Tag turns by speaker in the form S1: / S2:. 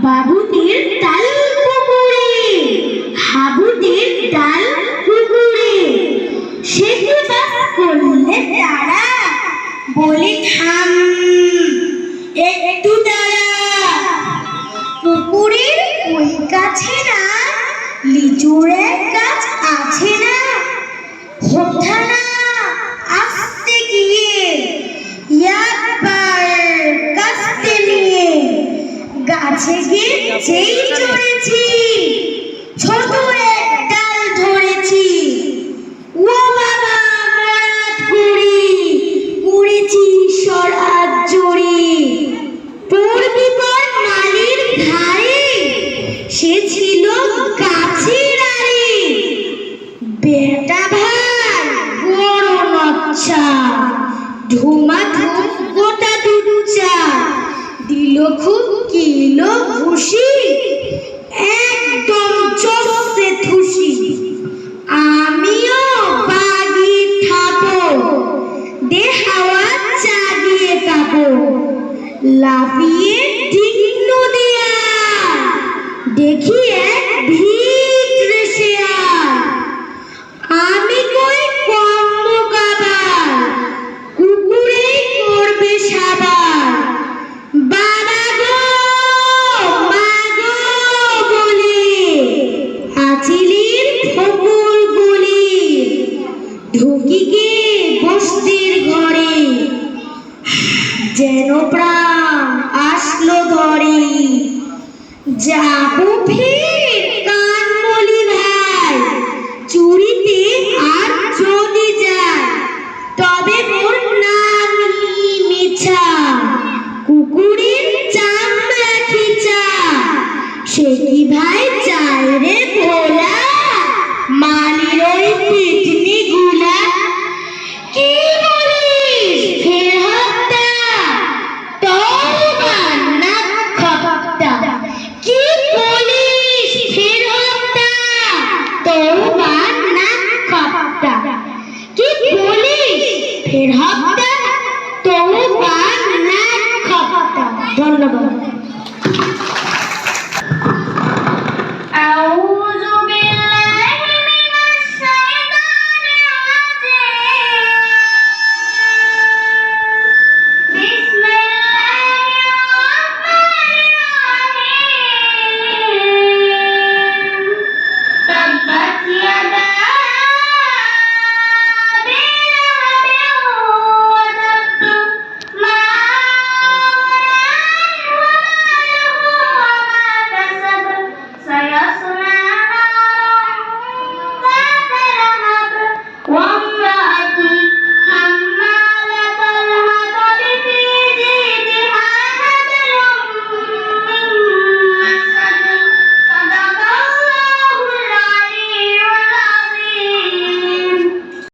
S1: বাবুদের ডাল পুকুরে, হাবুদের ডাল পুকুরে, সেতু বাস করলে তারা বলে থাম একটু দাঁড়া। পুকুরের ওই কাছে না লিচুরের গাছ আছে না, হোথা না আসতে গিয়ে একবার কাস্তে নিয়ে গাছে গিয়ে যেই চড়েছি ছোট এক ডাল ধরেছি। ও বাবা মরাত করি করেছি সরাত জড়ি। পড়বি পর নালির ধারে, সে ছিল গাছের আড়ে। বেটা ভাই বড় নচ্ছা, ধুমাধুম গোটা দুধচা, দিল খুব কিলো খুশি, একদম চষে থুসি। আমিও বাগি থাপো, দে হাওয়া চাগিয়ে কাপো, লাফিয়ে টিকল দিয়া দেখি এক ভিত রেশিয়ার। আমি কই কম্ম কাবার, কুকুরেই করবে সাবার। বাবা গো মা গো বলে আচিলির ফকুল গলি, ঢুকি গে বস্তির ঘরে, যেন প্রাণ আসলো ধরে। যাবো ফির কানমলি ভাই, চুরিতে আর যদি যায় তবে মোর নামই মিছা। কুকুরের চামড়া খিচা, সে কি ভাই চায় রে ভোলা, মালির ওই পিটনি গুলা। কি বলিস ফের হত্যা, তওবা না খপ্তা। কি বলিস ফের হত্যা, তওবা না খপ্তা। কি বলিস ফের হত্যা, তওবা না খপ্তা। ধন্যবাদ।